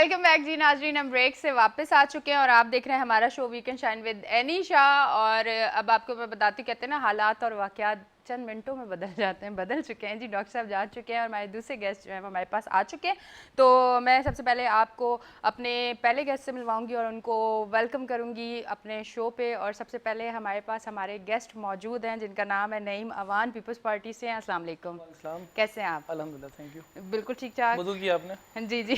Welcome back जी नाजरीन। हम break से वापस आ चुके हैं और आप देख रहे हैं हमारा शो वीकेंड शाइन विद एनीशा। और अब आपको मैं बताती, कहते हैं ना, हालात और वाकयात चंद मिनटों में बदल जाते हैं, बदल चुके हैं जी। डॉक्टर साहब जा चुके हैं और हमारे दूसरे गेस्ट जो हैं वो हमारे पास आ चुके हैं। तो मैं सबसे पहले आपको अपने पहले गेस्ट से मिलवाऊंगी और उनको वेलकम करूंगी अपने शो पे। और सबसे पहले हमारे पास हमारे गेस्ट मौजूद हैं जिनका नाम है नईम अवान, पीपल्स पार्टी से हैं। अस्सलाम वालेकुम, कैसे हैं आप? अल्हम्दुलिल्लाह, थैंक यू। बिल्कुल ठीक ठाक। वज़ू किया आपने? जी जी।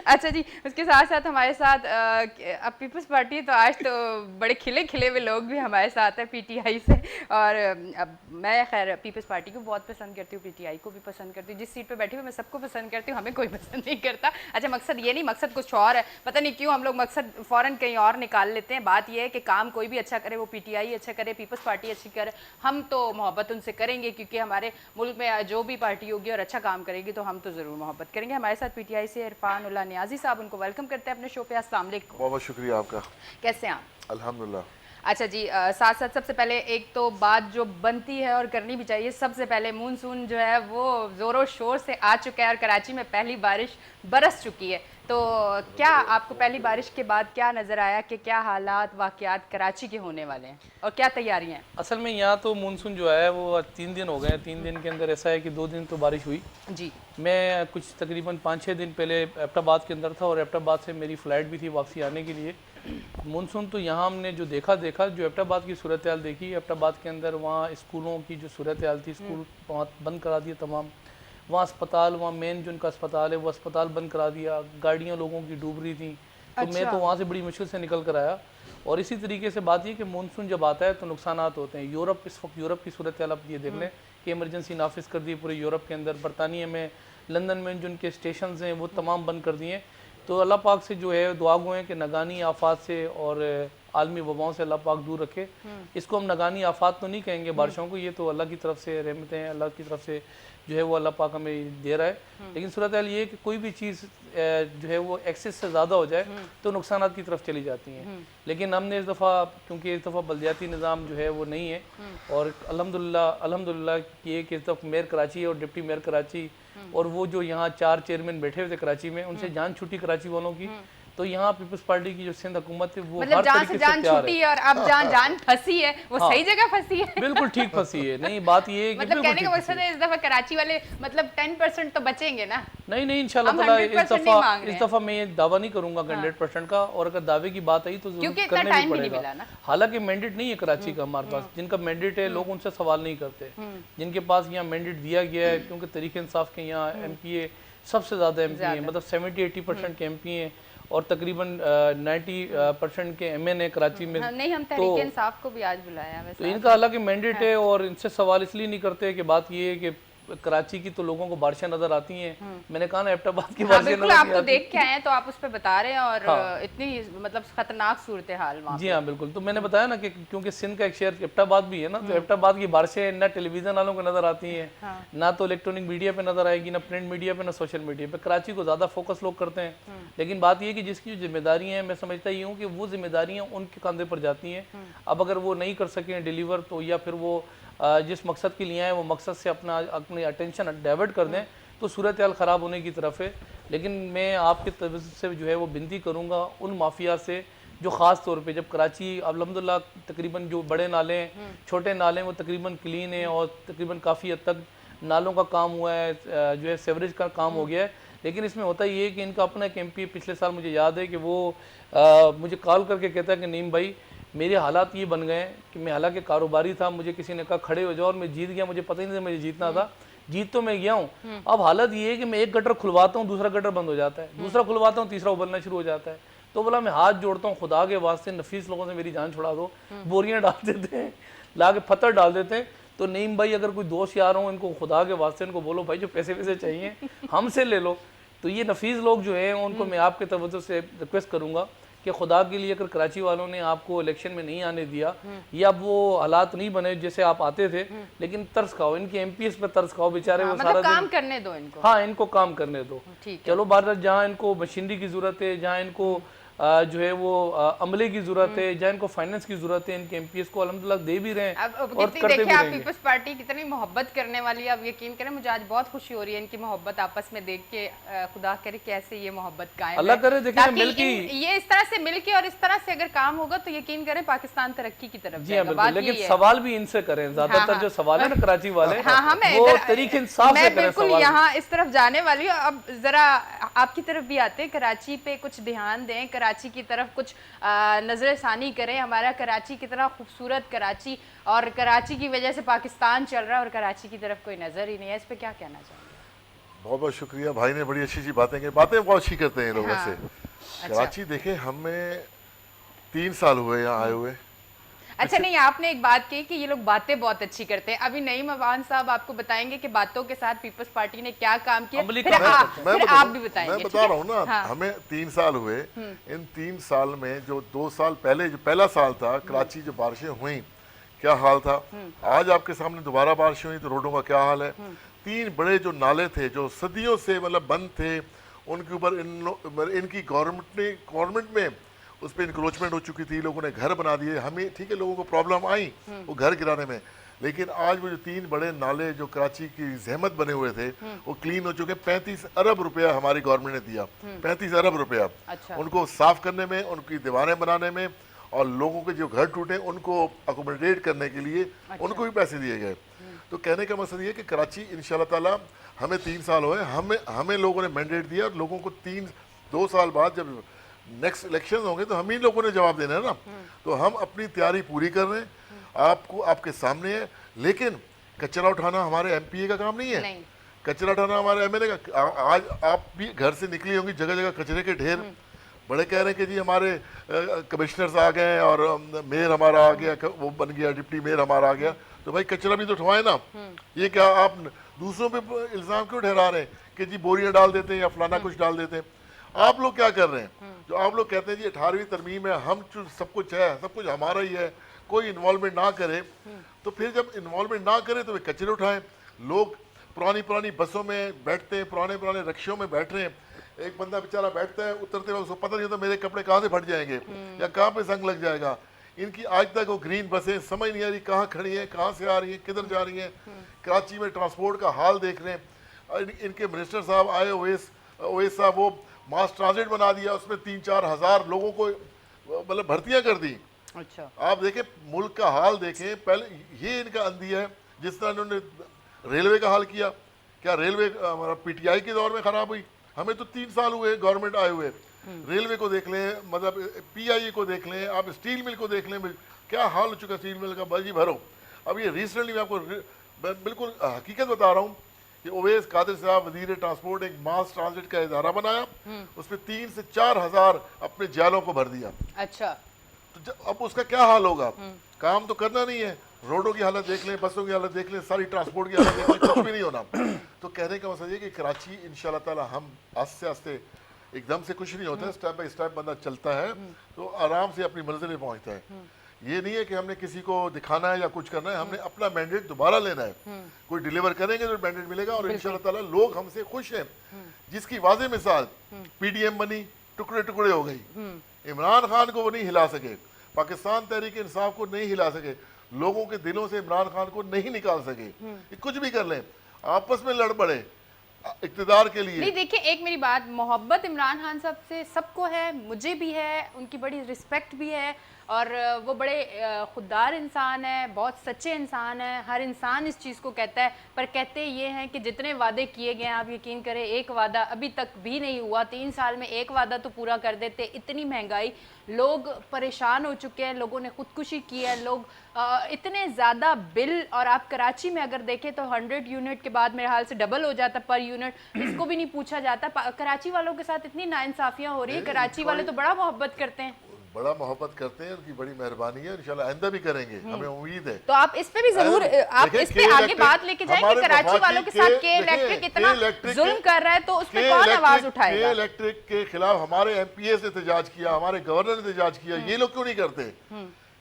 अच्छा जी, उसके साथ साथ हमारे साथ अब पीपल्स पार्टी तो आज तो बड़े खिले खिले हुए लोग भी हमारे साथ हैं पीटीआई से। और अब मैं खैर पीपल्स पार्टी को बहुत पसंद करती हूँ, पीटीआई को भी पसंद करती हूँ। जिस सीट पे बैठी हुई मैं सबको पसंद करती हूँ, हमें कोई पसंद नहीं करता। अच्छा, मकसद ये नहीं, मकसद कुछ और है। पता नहीं क्यों हम लोग मकसद फ़ौरन कहीं और निकाल लेते हैं। बात यह है कि काम कोई भी अच्छा करे, वो पीटीआई अच्छा करे, पीपल्स पार्टी अच्छी करे, हम तो मोहब्बत उनसे करेंगे क्योंकि हमारे मुल्क में जो भी पार्टी होगी और अच्छा काम करेगी तो हम तो ज़रूर मोहब्बत करेंगे। हमारे साथ पीटीआई से इरफान उल्लाह नियाजी साहब, उनको वेलकम करते हैं अपने शो पे। अस्सलाम वालेकुम। बहुत बहुत शुक्रिया आपका। कैसे हैं आप? अल्हम्दुलिल्लाह। अच्छा जी, साथ साथ सबसे पहले एक तो बात जो बनती है और करनी भी चाहिए, सबसे पहले मानसून जो है वो ज़ोरों शोर से आ चुका है और कराची में पहली बारिश बरस चुकी है। तो क्या आपको पहली बारिश के बाद क्या नज़र आया कि क्या हालात वाक़यात कराची के होने वाले हैं और क्या तैयारियां हैं? असल में यहाँ तो मानसून जो है वो 3 दिन हो गए हैं। 3 दिन के अंदर ऐसा है कि 2 दिन तो बारिश हुई। जी। मैं कुछ तकरीबन 5-6 दिन पहले एबटाबाद के अंदर था और एबटाबाद से मेरी फ़्लाइट भी थी वापसी आने के लिए। मानसून तो यहाँ हमने जो देखा जो एबटाबाद की सूरत हाल देखी, एबटाबाद के अंदर वहाँ स्कूलों की जो सूरत हाल थी, स्कूल वहाँ बंद करा दिए तमाम। वहाँ अस्पताल, वहाँ मेन जो उनका अस्पताल है वो अस्पताल बंद करा दिया। गाड़ियाँ लोगों की डूब रही थी। तो मैं तो वहाँ से बड़ी मुश्किल से निकल कर आया। और इसी तरीके से बात ये कि मानसून जब आता है तो नुकसानात होते हैं। यूरोप, इस वक्त यूरोप की सूरत हाल आप ये देख लें कि इमरजेंसी नाफिज कर दी पूरे यूरोप के अंदर। बरतानिया में, लंदन में जो उनके स्टेशन हैं वो तमाम बंद कर दिए। तो अल्लाह पाक से जो है दुआ गो हैं कि नगानी आफात से और आलमी वबाओं से अल्लाह पाक दूर रखे। इसको हम नगानी आफात तो नहीं कहेंगे बारिशों को, ये तो अल्लाह की तरफ से रहमतें हैं, अल्लाह की तरफ से जो है वो अल्लाह पाक हमें दे रहा है। लेकिन सूरत हाल ये है कि कोई भी चीज़ जो है वो एक्सेस से ज़्यादा हो जाए तो नुकसानात की तरफ चली जाती हैं। लेकिन हमने इस दफ़ा, क्योंकि इस दफ़ा बल्दियाती निज़ाम जो है वो नहीं है और अल्हम्दुलिल्लाह ये कि इस दफ़ा मेयर कराची और डिप्टी मेयर कराची और वो जो यहाँ 4 चेयरमैन बैठे हुए थे कराची में, उनसे जान छूटी कराची वालों की। तो यहाँ पीपल्स पार्टी की जो सिंध हुकूमत है वो मतलब हर जान तरीके से से जान तैयार छूटी है। और अब जान फंसी है, वो सही जगह फंसी है। बिल्कुल ठीक फंसी है। नहीं, बात ये है कि मतलब बिल्कुल कहने का ठीक मकसद है इस दफा कराची वाले मतलब 10% तो बचेंगे ना? नहीं इंशाल्लाह हम ताला 100% नहीं मांग रहे इस हैं। दफ़ा मैं ये दावा नहीं करूंगा 100% का। और अगर दावे की बात आई तो जरूर क्योंकि इतना करने भी टाइम भी नहीं पड़ेगा। मिला ना। हालांकि मैंडेट नहीं है कराची का हमारे पास। जिनका मैंडेट है लोग उनसे सवाल नहीं करते। जिनके पास यहाँ मैंडेट दिया गया है, क्योंकि तरीके इंसाफ के यहाँ एमपीए सबसे ज़्यादा एमपी हैं, मतलब 70-80% के एमपी हैं और तकरीबन 90% के एमएन है कराची में। नहीं, हम तहरीक इंसाफ को भी आज बुलाया है तो इनका हालांकि मैंडेट है और इनसे सवाल इसलिए नहीं करते कि बात ये है कि कराची की तो लोगों को बारिशें नजर आती हैं। मैंने कहा ना एबटाबाद की बारिशें बिल्कुल, नजर आप नहीं तो आती। देख के आए हैं तो आप उस पर बता रहे हैं और इतनी मतलब खतरनाक सूरत हाल वहाँ जी हाँ बिल्कुल। तो मैंने बताया ना कि क्योंकि सिंध का एक शहर एबटाबाद भी है ना, तो एबटाबाद की बारिशें ना टेलीविजन वालों को नजर आती हैं, ना तो इलेक्ट्रॉनिक मीडिया पे नजर आएगी, ना प्रिंट मीडिया पे, ना सोशल मीडिया पे। कराची को ज्यादा फोकस लोग करते हैं। लेकिन बात यह है कि जिसकी जिम्मेदारी है, मैं समझता ही हूँ कि वो जिम्मेदारियाँ उनके कंधे पर जाती हैं। अब अगर वो नहीं कर सकें डिलीवर, तो या फिर वो जिस मकसद के लिए आए वो मकसद से अपनी अटेंशन डाइवर्ट कर दें तो सूरत हाल ख़राब होने की तरफ है। लेकिन मैं आपके तरफ से जो है वो विनती करूँगा उन माफिया से जो ख़ास तौर पे, जब कराची अल्हम्दुलिल्लाह तकरीबन जो बड़े नाले हैं, छोटे नाले हैं, वो तकरीबन क्लीन है और तकरीबन काफ़ी हद तक नालों का काम हुआ है, जो है सेवरेज का काम हो गया है। लेकिन इसमें होता ये है कि इनका अपना एक एमपी पिछले साल मुझे याद है कि वो मुझे कॉल करके कहता है कि नीम भाई मेरे हालात ये बन गए हैं कि मैं हालांकि कारोबारी था, मुझे किसी ने कहा खड़े हो जाओ और मैं जीत गया, मुझे पता ही नहीं था मुझे जीतना था, जीत तो मैं गया हूँ। अब हालत ये है कि मैं एक गटर खुलवाता हूँ, दूसरा गटर बंद हो जाता है, दूसरा खुलवाता हूँ, तीसरा उबलना शुरू हो जाता है। तो बोला मैं हाथ जोड़ता हूँ, खुदा के वास्ते नफीस लोगों से मेरी जान छुड़ा दो। बोरियां डाल देते हैं, ला के पत्थर डाल देते हैं। तो नईम भाई अगर कोई दोस्त यार हो, इनको खुदा के वास्ते इनको बोलो भाई जो पैसे वैसे चाहिए हमसे ले लो। तो ये नफीस लोग जो हैं उनको मैं आपके तवज्जो से रिक्वेस्ट करूँगा कि खुदा के लिए अगर कराची वालों ने आपको इलेक्शन में नहीं आने दिया या वो हालात नहीं बने जैसे आप आते थे, लेकिन तरस खाओ, इनके एमपीएस पे तरस खाओ बेचारे। वो सारा काम करने दो इनको। हाँ, इनको काम करने दो। चलो बार जहाँ इनको मशीनरी की जरूरत है, जहाँ इनको जो है वो अमले की जरूरत है, या इनको फाइनेंस की जरूरत है, इनके एमपीएस को अल्हम्दुलिल्लाह दे भी रहे हैं अब और कितनी करते देखिए भी आप रहेंगे। पीपल्स पार्टी कितनी मोहब्बत करने वाली है, आप यकीन करें मुझे आज बहुत खुशी हो रही है इनकी मोहब्बत आपस में देख के। खुदा करे कैसे ये मोहब्बत कायम अल्लाह है, करे देखिए ताकि मिल की ये इस तरह से मिल के और इस तरह से अगर काम होगा तो यकीन करें पाकिस्तान तरक्की की तरफ जी हाँ जाएगा। बिल्कुल, बात लेकिन यही है। सवाल भी इनसे करें, ज्यादातर जो सवाल है ना कराची वाले हाँ मैं वो इधर- तरीके इंसाफ से मैं करें बिल्कुल सवाल। यहाँ इस तरफ जाने वाली हूँ। अब जरा आपकी तरफ भी आते हैं, कराची पे कुछ ध्यान दें, कराची की तरफ कुछ नजरसानी करें। हमारा कराची कितना खूबसूरत कराची, और कराची की वजह से पाकिस्तान चल रहा है और कराची की तरफ कोई नजर ही नहीं है। इस पे क्या कहना चाहेंगे? बहुत बहुत शुक्रिया, भाई ने बड़ी अच्छी अच्छी बातें की, बातें बहुत अच्छी करते हैं ये लोग हाँ। वैसे। कराची देखें, हमें 3 साल हुए यहाँ आए हुए। अच्छा नहीं, आपने एक बात कही कि ये लोग बातें बहुत अच्छी करते हैं। अभी नईम अवान साहब आपको बताएंगे कि बातों के साथ पीपल्स पार्टी ने क्या काम किया, अमली फिर काम आप मैं फिर बता- आप भी बताएंगे। मैं बता रहा हूँ ना, हाँ। हमें 3 साल हुए। इन 3 साल में जो 2 साल पहले जो पहला साल था कराची, जो बारिशें हुई क्या हाल था, आज आपके सामने दोबारा बारिश हुई तो रोडों का क्या हाल है। 3 बड़े जो नाले थे जो सदियों से मतलब बंद थे, उनके ऊपर इनकी गवर्नमेंट में उस पर इंक्रोचमेंट हो चुकी थी, लोगों ने घर बना दिए। हमें ठीक है, लोगों को प्रॉब्लम आई वो घर गिराने में, लेकिन आज वो जो 3 बड़े नाले जो कराची की जहमत बने हुए थे वो क्लीन हो चुके। 35 अरब रुपया हमारी गवर्नमेंट ने दिया, 35 अरब रुपया अच्छा। उनको साफ करने में, उनकी दीवारें बनाने में, और लोगों के जो घर टूटे उनको अकोमोडेट करने के लिए उनको भी पैसे दिए गए। तो कहने का मकसद ये है कि कराची इंशाल्लाह ताला, हमें 3 साल हुए, हमें लोगों ने मैंडेट दिया, और लोगों को 2 साल बाद जब नेक्स्ट इलेक्शन होंगे तो हम ही लोगों ने जवाब देना है ना। तो हम अपनी तैयारी पूरी कर रहे हैं, आपको आपके सामने है। लेकिन कचरा उठाना हमारे एमपीए का काम नहीं है, नहीं। कचरा उठाना हमारे एमएलए का। आज आप भी घर से निकली होंगी, जगह जगह कचरे के ढेर, बड़े कह रहे हैं कि जी हमारे कमिश्नर्स आ गए और मेयर हमारा आ गया, वो बन गया, डिप्टी मेयर हमारा आ गया। तो भाई कचरा भी तो उठवाए ना। ये क्या आप दूसरों पे इल्ज़ाम क्यों ठहरा रहे हैं कि जी बोरियां डाल देते हैं या फलाना कुछ डाल देते हैं? आप लोग क्या कर रहे हैं? जो आप लोग कहते हैं जी 18वीं तरमीम है, हम सब कुछ है, सब कुछ हमारा ही है, कोई इन्वॉल्वमेंट ना करे, तो फिर जब इन्वॉल्वमेंट ना करे तो वे कचरे उठाएं। लोग पुरानी बसों में बैठते हैं, पुराने रिक्शों में बैठ रहे हैं, एक बंदा बेचारा बैठता है, उतरते वक्त उसको पता नहीं होता मेरे कपड़े कहाँ से फट जाएंगे या कहाँ पे जंग लग जाएगा। इनकी आज तक वो ग्रीन बसें समझ नहीं आ रही कहाँ खड़ी हैं, कहाँ से आ रही हैं, किधर जा रही हैं। कराची में ट्रांसपोर्ट का हाल देख रहे हैं। इनके मिनिस्टर साहब आए, ओवैस साहब, वो मास ट्रांजिट बना दिया, उसमें 3-4 हज़ार लोगों को मतलब भर्तियां कर दी। अच्छा। आप देखें मुल्क का हाल देखें। पहले ये इनका अंदिया है, जिस तरह इन्होंने रेलवे का हाल किया। क्या रेलवे हमारा पीटीआई के दौर में खराब हुई? हमें तो 3 साल हुए गवर्नमेंट आए हुए। रेलवे को देख लें, मतलब पीआईए को देख लें, आप स्टील मिल को देख लें, क्या हाल हो चुका स्टील मिल का, बाजी भरो। अब ये रिसेंटली मैं आपको बिल्कुल हकीकत बता रहा हूँ कि ओवैस कादिर साहब वजीर ट्रांसपोर्ट एक मास ट्रांजिट का इदारा बनाया, उसमें 3 से 4 हज़ार अपने जालों को भर दिया। अच्छा। तो अब उसका क्या हाल होगा? काम तो करना नहीं है, रोडों की हालत देख लें, बसों की हालत देख लें, सारी ट्रांसपोर्ट की हालत देख लें, कुछ भी नहीं होना। तो कहने का मतलब ये कि कराची इंशाल्लाह ताला हम आस्ते आस्ते, एकदम से कुछ नहीं होता है, स्टेप बाय स्टेप बंदा चलता है तो आराम से अपनी मंजिल में पहुंचता है। ये नहीं है कि हमने किसी को दिखाना है या कुछ करना है, हमने अपना मैंडेट दोबारा लेना है। कोई डिलीवर करेंगे तो मैंडेट मिलेगा, और इंशाल्लाह ताला लोग हमसे खुश हैं। जिसकी वाज़ेह मिसाल पीडीएम बनी, टुकड़े टुकड़े हो गई। इमरान खान को वो नहीं हिला सके, पाकिस्तान तहरीक इंसाफ को नहीं हिला सके, लोगों के दिलों से इमरान खान को नहीं निकाल सके। ये कुछ भी कर लें, आपस में लड़ पड़े इक़्तिदार के लिए। नहीं देखिए, एक मेरी बात, मोहब्बत इमरान खान साहब से सबको है, मुझे भी है, उनकी बड़ी रिस्पेक्ट भी है, और वो बड़े खुददार इंसान है, बहुत सच्चे इंसान है। हर इंसान इस चीज़ को कहता है, पर कहते ये हैं कि जितने वादे किए गए हैं, आप यकीन करें एक वादा अभी तक भी नहीं हुआ। 3 साल में एक वादा तो पूरा कर देते। इतनी महंगाई, लोग परेशान हो चुके हैं, लोगों ने खुदकुशी की है, लोग इतने ज़्यादा बिल। और आप कराची में अगर देखें तो 100 यूनिट के बाद मेरे हाल से डबल हो जाता पर यूनिट, इसको भी नहीं पूछा जाता। कराची वालों के साथ इतनी नाइंसाफियाँ हो रही है। कराची वाले तो बड़ा मोहब्बत करते हैं, बड़ा मोहब्बत करते हैं, उनकी बड़ी मेहरबानी है, इंशाल्लाह आइंदा भी करेंगे, हमें उम्मीद है। तो आप इस पे भी जरूर, आप इस पे आगे बात लेके जाएंगे। कराची वालों के साथ के इलेक्ट्रिक इतना जुल्म कर रहा है तो उस पे कौन आवाज उठाएगा? इलेक्ट्रिक के खिलाफ हमारे एमपीएस ने एहतजाज किया, हमारे गवर्नर ने एहतजाज किया, ये लोग क्यों नहीं करते?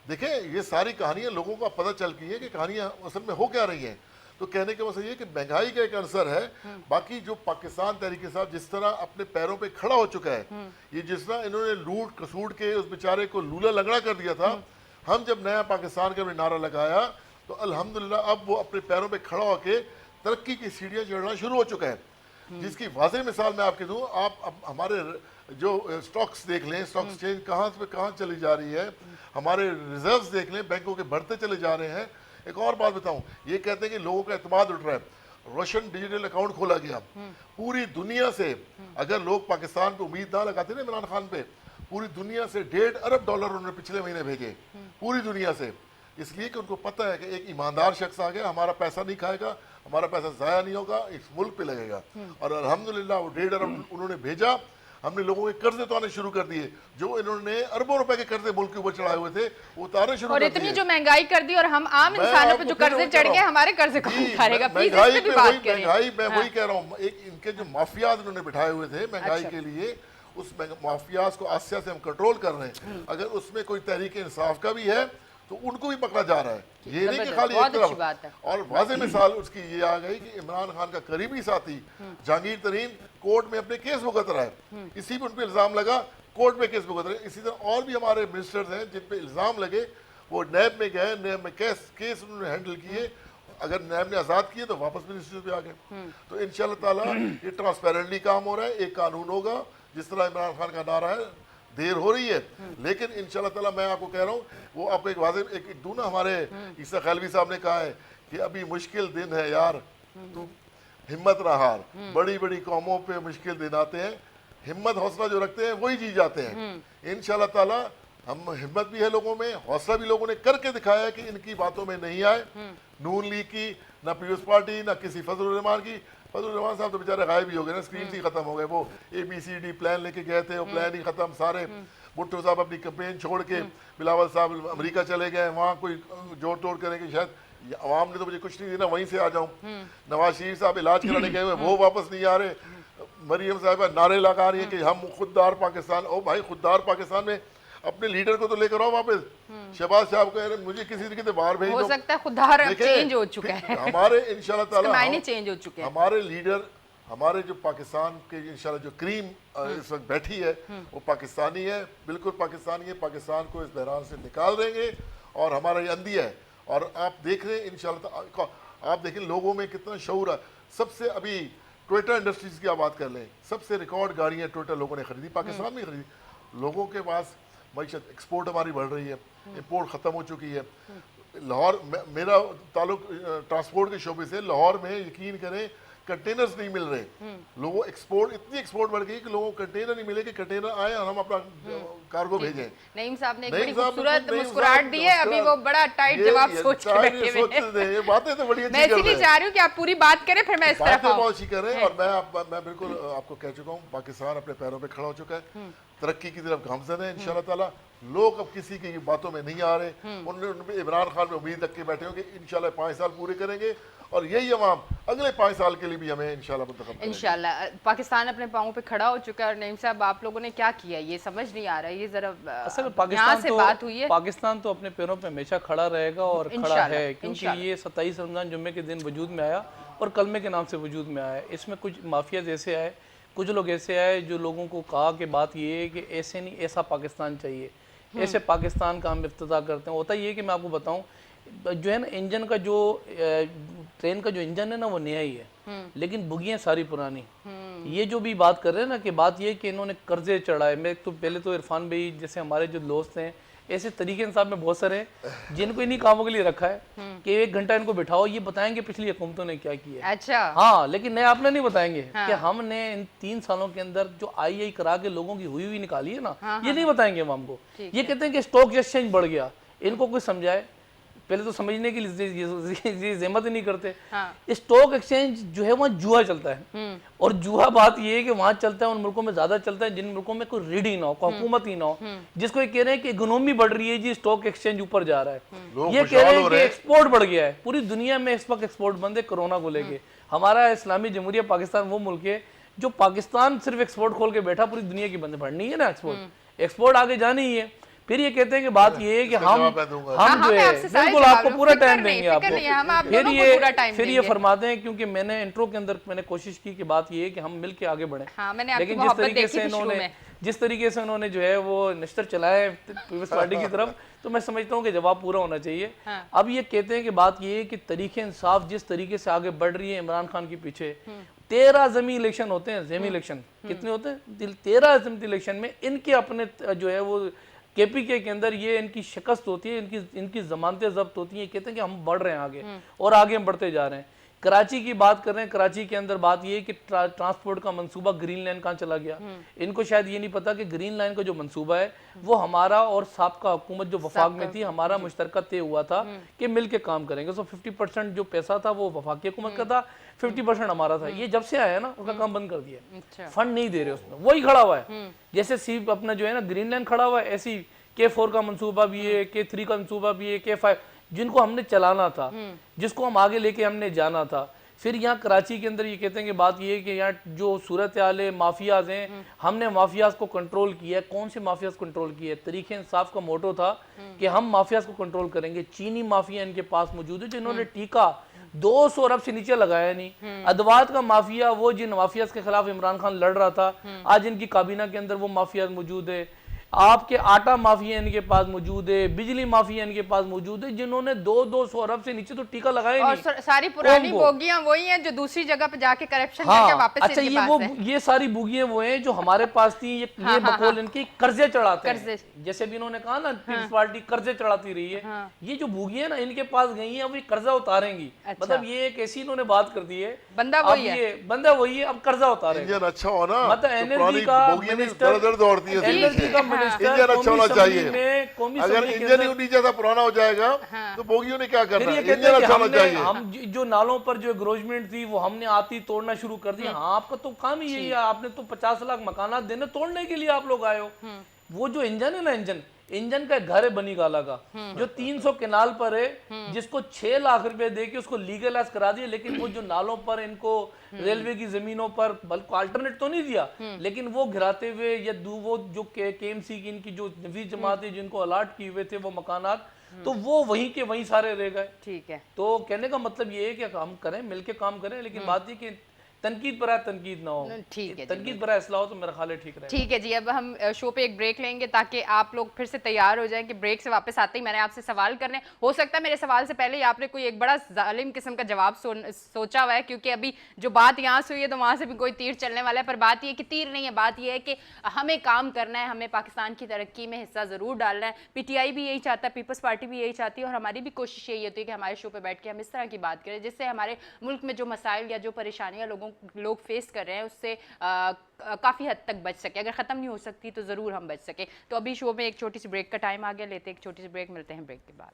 देखें, ये सारी कहानियां लोगों को पता चल गई है कि कहानियां असल में हो क्या रही हैं। तो कहने का मतलब ये कि महंगाई का एक असर है। बाकी जो पाकिस्तान तहरीक इंसाफ जिस तरह अपने पैरों पे खड़ा हो चुका है, ये जिस तरह इन्होंने लूट कसूट के उस बेचारे को लूला लगड़ा कर दिया था, हम जब नया पाकिस्तान का नारा लगाया तो अल्हम्दुलिल्लाह अब वो अपने पैरों पे खड़ा होके तरक्की की सीढ़ियाँ चढ़ना शुरू हो चुका है। जिसकी वाज़ेह मिसाल मैं आपके दूँ, आप अब हमारे जो स्टॉक्स देख लें, स्टॉक एक्सचेंज कहाँ से कहाँ चली जा रही है, हमारे रिजर्व्स देख लें, बैंकों के बढ़ते चले जा रहे हैं। एक और बात बताऊं, ये कहते हैं कि लोगों का एतमाद उठ रहा है, रोशन डिजिटल अकाउंट खोला गया पूरी दुनिया से। अगर लोग पाकिस्तान पे उम्मीद ना लगाते ना इमरान खान पे, पूरी दुनिया से $1.5 अरब उन्होंने पिछले महीने भेजे पूरी दुनिया से, इसलिए कि उनको पता है कि एक ईमानदार शख्स आ गया, हमारा पैसा नहीं खाएगा, हमारा पैसा ज़ाया नहीं होगा, इस मुल्क पे लगेगा। और अल्हम्दुलिल्लाह वो $1.5 अरब उन्होंने भेजा। हमने लोगों के कर्जे तो आने शुरू कर दिए, जो इन्होंने अरबों रुपए के कर्जे मुल्क के ऊपर चढ़ाए हुए थे वो उतारने शुरू और कर दिए। इतनी जो महंगाई कर दी और हम आम इंसानों पे जो कर्जे चढ़ गए, हमारे कर्जे कौन उतारेगा? प्लीज इस पे भी बात करें। महंगाई मैं वही कह रहा हूँ, एक इनके जो माफियाज इन्होंने बिठाए हुए थे महंगाई के लिए, उस माफियाज को आसिया से हम कंट्रोल कर रहे हैं। अगर उसमें कोई तहरीक इंसाफ का भी है तो उनको भी पकड़ा जा रहा है, ये नहीं कि खाली एक तरफ। और वाज़ेह मिसाल उसकी ये आ गई कि इमरान खान का करीबी साथी जहांगीर तरीन कोर्ट में अपने केस भुगत रहा है, इसी पर उन पर इल्ज़ाम लगा, कोर्ट में केस भुगत रहे हैं। इसी तरह और भी हमारे मिनिस्टर्स हैं जिन पे इल्ज़ाम लगे, वो नैब में गए, नैब में केस उन्होंने हैंडल किए, अगर नैब ने आज़ाद किए तो वापस मिनिस्टर पे आ गए। तो इंशाल्लाह ताला ये ट्रांसपेरेंटली काम हो रहा है, एक कानून होगा जिस तरह इमरान खान का नारा है। देर हो रही है लेकिन इंशाल्लाह ताला मैं आपको कह रहा हूँ, वो आपको एक वाज़ेह एक दूँ ना, हमारे ईसा खैलवी साहब ने कहा है कि अभी मुश्किल दिन है यार, तू हिम्मत ना हार, बड़ी बड़ी कौमों पे मुश्किल दिन आते हैं, हिम्मत हौसला जो रखते हैं वही जीत जाते हैं। इंशाल्लाह ताला हम हिम्मत भी है लोगों में, हौसला भी लोगों ने करके दिखाया है कि इनकी बातों में नहीं आए। नून लीग की ना पीपल्स पार्टी ना किसी फजलुर रहमान की, फजलुर रहमान साहब तो बेचारे गायब ही हो गए ना, स्क्रीन से ही खत्म हो गए। वो ABCD प्लान लेके गए थे, वो प्लान ही खत्म सारे। भुट्टो साहब अपनी कैंपेन छोड़ के, बिलावल साहब अमेरिका चले गए, वहाँ कोई जोड़ तोड़ करेंगे, शायद अवाम ने तो मुझे कुछ नहीं देना, वहीं से आ जाऊँ। नवाज शरीफ साहब इलाज कराने गए हुए, वो वापस नहीं आ रहे। मरियम साहब नारे लगा रही है कि हम खुददार पाकिस्तान। ओ भाई, खुददार पाकिस्तान में अपने लीडर को तो लेकर आओ वापस। शहबाज साहब कह रहे मुझे किसी तरीके से बाहर भेज दो। हो सकता है खुददार अब चेंज हो चुका है, हमारे इंशाल्लाह ताला मायने चेंज हो चुके हैं। हमारे लीडर, हमारे जो पाकिस्तान के इंशाल्लाह जो क्रीम इस वक्त बैठी है वो पाकिस्तानी है, बिल्कुल पाकिस्तानी है। पाकिस्तान को इस बहरान से निकाल देंगे और हमारा ये अंदिया है। और आप देख रहे हैं इंशाल्लाह, आप देखें लोगों में कितना शऊर है। सबसे अभी टोयोटा इंडस्ट्रीज की आप बात कर लें, सबसे रिकॉर्ड गाड़ियाँ टोयोटा लोगों ने खरीदी, पाकिस्तान में खरीदी। लोगों के पास मईशत, एक्सपोर्ट हमारी बढ़ रही है, इंपोर्ट ख़त्म हो चुकी है। लाहौर, मेरा ताल्लुक ट्रांसपोर्ट के शोबे से, लाहौर में यकीन करें कंटेनर्स नहीं मिल रहे। लोगों एक्सपोर्ट, इतनी एक्सपोर्ट बढ़ गई कि लोगों को कंटेनर नहीं मिले कि कंटेनर आए और हम अपना कार्गो भेजें। नईम साहब ने एक बड़ी खूबसूरत मुस्कुराहट दी है, अभी वो बड़ा टाइट जवाब सोच के बैठे हुए हैं। ये बातें तो बड़ी अच्छी मैं इसीलिए चाह रही हूँ कि आप पूरी बात करें, फिर मैं इस तरफ आऊं। बहुत अच्छी कर रहे हैं। और मैं बिल्कुल आपको कह चुका हूँ, पाकिस्तान अपने पैरों पे खड़ा हो चुका है, तरक्की की तरफ गामजन है इंशाल्लाह ताला। लोग अब किसी की बातों में नहीं आ रहे, उन्होंने इमरान खान में उम्मीद रख के बैठे हो कि इंशाल्लाह 5 साल पूरे करेंगे और यही अवाम अगले 5 साल के लिए भी हमें इंशाल्लाह मुंतखब करेंगे। इंशाल्लाह पाकिस्तान अपने पाँव पे खड़ा हो चुका है। और नईम साहब, आप लोगों ने क्या किया ये समझ नहीं आ रहा है, ये जरा असल में यहाँ से बात हुई है। पाकिस्तान तो अपने पैरों पे हमेशा खड़ा रहेगा और खड़ा है, क्योंकि ये 27 रमज़ान जुम्मे के दिन वजूद में आया और कलमे के नाम से वजूद में आया। इसमें कुछ माफिया जैसे आए, कुछ लोग ऐसे आए जो लोगों को कहा कि बात ये है कि ऐसे नहीं, ऐसा पाकिस्तान चाहिए, ऐसे पाकिस्तान का हम इफ्तिताह करते हैं। होता ये है कि मैं आपको बताऊं, जो है ना इंजन का, जो ट्रेन का जो इंजन है ना वो नया ही है, लेकिन बुगियाँ सारी पुरानी। ये जो भी बात कर रहे हैं ना, कि बात ये है कि इन्होंने कर्जे चढ़ाए। मैं तो पहले तो इरफान भाई जैसे हमारे जो दोस्त हैं, ऐसे तरीके इंसाफ में बहुत सारे हैं जिनको इन्हीं कामों के लिए रखा है कि 1 घंटा इनको बिठाओ, ये बताएंगे पिछली हुकूमतों ने क्या किया। अच्छा, हाँ, लेकिन नए आपने नहीं बताएंगे कि हमने इन 3 सालों के अंदर जो आई करा के लोगों की हुई निकाली है ना, ये नहीं बताएंगे हम हमको। ये कहते हैं कि स्टॉक एक्सचेंज बढ़ गया, इनको कोई समझाए। पहले तो समझने की जहमत ही नहीं करते। स्टॉक एक्सचेंज जो है वहाँ जुआ चलता है, और जुआ बात ये है कि वहाँ चलता है उन मुल्कों में ज्यादा चलता है जिन मुल्कों में कोई रीड ही ना हो, कोई हुकूमत ही ना हो, जिसको ये कह रहे हैं कि इकोनॉमी बढ़ रही है जी, स्टॉक एक्सचेंज ऊपर जा रहा है। ये कह रहे हैं कि एक्सपोर्ट बढ़ गया है। पूरी दुनिया में इस वक्त एक्सपोर्ट बंद है कोरोना को लेके। हमारा इस्लामी जमहूरिया पाकिस्तान वो मुल्क है जो पाकिस्तान सिर्फ एक्सपोर्ट खोल के बैठा, पूरी दुनिया की बंद बढ़नी है ना एक्सपोर्ट आगे जानी ही है। फिर ये कहते हैं कि बात ये है कि इसका जवाब मैं दूंगा। हम जो हमें है आपसे सारे बिल्कुल जवाब आपको हैं, पूरा फिक्र टाइम नहीं, देंगे फिक्र नहीं, हम आप आपको। दोनों को पूरा टाइम फिर ये देंगे। फरमाते हैं, क्योंकि मैंने इंट्रो के अंदर मैंने कोशिश की कि बात ये है कि हम मिल के आगे बढ़े, हाँ, मैंने आपकी लेकिन जिस मोहब्बत तरीके देखी से थी शुरू इन्होंने में। जिस तरीके से उन्होंने जो है वो निश्तर चलाए पीपल्स पार्टी की तरफ, तो मैं समझता हूँ कि जवाब पूरा होना चाहिए। हाँ। अब ये कहते हैं कि बात ये है कि तरीके इंसाफ जिस तरीके से आगे बढ़ रही है इमरान खान के पीछे, 13 ज़मीनी इलेक्शन होते हैं, ज़मीनी इलेक्शन कितने होते हैं, 13 ज़मीनी इलेक्शन में इनके अपने जो है वो केपीके के अंदर ये इनकी शिकस्त होती है, इनकी जमानतें जब्त होती हैं। कहते हैं कि हम बढ़ रहे हैं आगे और आगे हम बढ़ते जा रहे हैं। कराची की बात कर रहे हैं, कराची के अंदर बात ये है कि ट्रांसपोर्ट का मंसूबा ग्रीन लाइन कहाँ चला गया। इनको शायद ये नहीं पता कि ग्रीन लाइन का जो मंसूबा है वो हमारा और साबका हुकूमत जो वफाक में थी, हमारा मुश्तरका तय हुआ था कि मिल के काम करेंगे। सो 50% जो पैसा था वो वफाकी हुकूमत का था, 50% हमारा था। ये जब से आया ना उसका काम बंद कर दिया, फंड नहीं दे रहे उसमें, वही खड़ा हुआ है। जैसे सी अपना जो है ना ग्रीन लाइन खड़ा हुआ है, ऐसी K4 का मंसूबा भी है, K3 का मंसूबा भी है, K5 जिनको हमने चलाना था, जिसको हम आगे लेके हमने जाना था। फिर यहाँ कराची के अंदर ये कहते हैं कि बात ये है कि यहाँ जो सूरत हाल है, माफियाज हैं, हमने माफियाज को कंट्रोल किया है। कौन से माफियाज कंट्रोल किए? तरीके इंसाफ का मोटो था कि हम माफियाज को कंट्रोल करेंगे। चीनी माफिया इनके पास मौजूद है जिन्होंने टीका 200 अरब से नीचे लगाया नहीं। अदवात का माफिया, वो जिन माफियाज के खिलाफ इमरान खान लड़ रहा था, आज इनकी काबीना के अंदर वो माफियाज मौजूद है। आपके आटा माफिया इनके पास मौजूद है, बिजली माफिया इनके पास मौजूद है, जिन्होंने 200 अरब से नीचे तो टीका लगाया और नहीं। सारी पुरानी बोगियां वही हैं जो दूसरी जगह पे जाके करप्शन हाँ, करके वापस अच्छा इनके ये पास वो है। ये सारी बुगियां वो हैं जो हमारे पास थी। ये बकौल इनकी कर्जे चढ़ाते हैं, जैसे भी इन्होंने कहा ना पीपल्स पार्टी कर्जे चढ़ाती रही है। ये जो बुगियां ना इनके पास गई हैं, अब ये कर्जा उतारेंगी। मतलब ये एक ऐसी इन्होंने बात कर दी है, बंदा वही है, बंदा वही है, अब कर्जा उतारेगा। इंजन अच्छा हो ना, मतलब एनर्जी का मिनिस्टर, दौड़ती है, एनर्जी का मिनिस्टर इंजन अच्छा होना चाहिए। कौमी अगर असेंबली के इंजन अंदर ही उन्हीं जैसा पुराना हो जाएगा तो बोगियों ने क्या फिर करना ये है, कहते इंजन हैं कि अच्छा होना चाहिए। हम जो नालों पर जो एग्रोजमेंट थी वो हमने आती तोड़ना शुरू कर दिया। हाँ, आपका तो काम ही यही है, आपने तो 50 लाख मकानात देने तोड़ने के लिए आप लोग आए हो। वो जो इंजन है ना, इंजन का घर है बनी गाला का, जो 300 केनाल पर है, जिसको 6 लाख रुपए दे के उसको लीगलाइज करा दिया। लेकिन वो जो नालों पर इनको रेलवे की जमीनों पर बल्कि अल्टरनेट तो नहीं दिया, लेकिन वो गिराते हुए या वो जो KMC की इनकी जो नवीज जमात है जिनको अलॉट किए हुए थे वो मकानात, तो वो वहीं के वहीं सारे रह गए। ठीक है, तो कहने का मतलब ये है कि हम करें, मिलके काम करें, लेकिन बात ये कि तनकीद बरा तनकीद ना हो, ठीक है, तनकीद बरा इसलाह हो तो मेरा ख्याल है ठीक रहेगा। ठीक है जी। अब हम शो पे एक ब्रेक लेंगे ताकि आप लोग फिर से तैयार हो जाएं कि ब्रेक से वापस आते ही मैंने आपसे सवाल करने, हो सकता है मेरे सवाल से पहले ही आपने कोई एक बड़ा जालिम किस्म का जवाब सोचा हुआ है, क्योंकि अभी जो बात यहाँ से हुई है तो वहाँ से भी कोई तीर चलने वाला है। पर बात ये कि तीर नहीं है, बात ये है कि हमें काम करना है, हमें पाकिस्तान की तरक्की में हिस्सा ज़रूर डालना है। PTI भी यही चाहता है, पीपल्स पार्टी भी यही चाहती है, और हमारी भी कोशिश यही होती है कि हमारे शो पर बैठ के हम इस तरह की बात करें जिससे हमारे मुल्क में जो मसाइल या जो परेशानियाँ लोग फेस कर रहे हैं उससे काफ़ी हद तक बच सके। अगर ख़त्म नहीं हो सकती तो ज़रूर हम बच सके। तो अभी शो में एक छोटी सी ब्रेक का टाइम आ गया, लेते एक छोटी सी ब्रेक, मिलते हैं ब्रेक के बाद।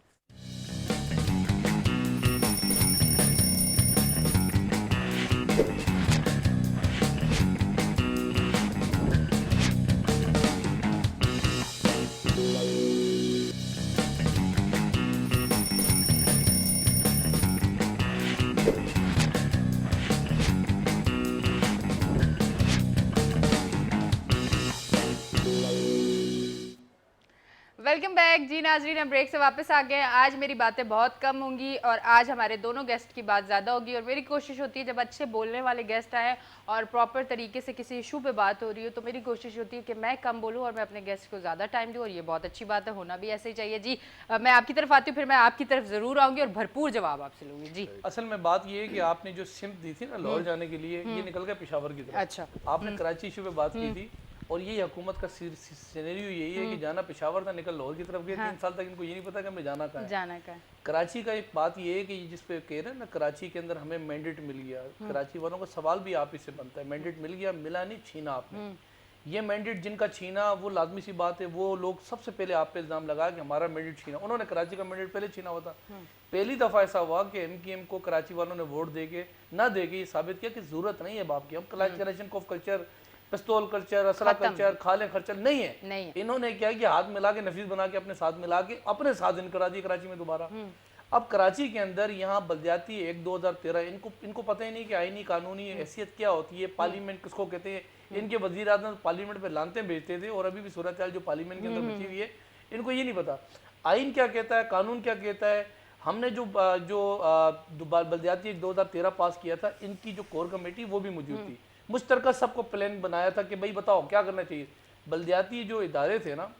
वेलकम बैक जी नाजरीन, हम ब्रेक से वापस आ गए। आज मेरी बातें बहुत कम होंगी और आज हमारे दोनों गेस्ट की बात ज़्यादा होगी। और मेरी कोशिश होती है जब अच्छे बोलने वाले गेस्ट आए और प्रॉपर तरीके से किसी इशू पे बात हो रही हो, तो मेरी कोशिश होती है कि मैं कम बोलूँ और मैं अपने गेस्ट को ज़्यादा टाइम दूँ, और ये बहुत अच्छी बात है, होना भी ऐसे ही चाहिए जी। मैं आपकी तरफ आती हूँ, फिर मैं आपकी तरफ ज़रूर आऊँगी और भरपूर जवाब आपसे लूँगी जी। असल में बात ये है कि आपने जो सिम्प दी थी ना लाहौर जाने के लिए, ये निकल गया पेशावर की तरफ। अच्छा, आपने कराची इशू पे बात की थी, और ये हुकूमत का सिनेरियो यही है कि जाना पेशावर था, निकल लाहौर की तरफ गए। 3 साल तक इनको ये नहीं पता कि हमें जाना कहाँ है। जाना का कराची का एक बात ये है कि जिस पे कह रहे हैं ना, कराची के अंदर हमें मैंडेट मिल गया। कराची वालों का सवाल भी आप ही से बनता है, मैंडेट मिल गया, मिला नहीं, छीना आपने। ये मैंडेट जिनका छीना, वो लाजमी सी बात है, वो लोग सबसे पहले आप पे इल्ज़ाम लगा कि हमारा मैंडेट छीना। उन्होंने कराची का मैंडेट पहले छीना हुआ था। पहली दफ़ा ऐसा हुआ कि MKM को कराची वालों ने वोट दे के ना दे के ये साबित किया कि ज़रूरत नहीं है बाप की। हम कलेक्शन ऑफ कल्चर, पिस्तौल कल्चर, असरा कल्चर, खाले खर्चर नहीं है। इन्होंने क्या किया, हाथ मिला के, नफीस बना के अपने साथ मिला के अपने साथ इनकरा दी कराची में दोबारा। अब कराची के अंदर यहाँ बलदियाती एक्ट 2013, इनको पता ही नहीं कि आईनी कानूनी हैसियत क्या होती है, पार्लियामेंट किसको कहते हैं। इनके वजीर आज़म पार्लियामेंट पे लानते भेजते थे, और अभी भी सूरत हाल जो पार्लियामेंट के अंदर बची हुई है, इनको ये नहीं पता आइन क्या कहता है, कानून क्या कहता है। हमने जो बल्दियाती 2013 पास किया था, इनकी जो कोर कमेटी वो भी मौजूद थी, मुश्तरका सबको प्लान बनाया था कि भाई बताओ क्या करना चाहिए। बल्दियाती जो इदारे थे ना,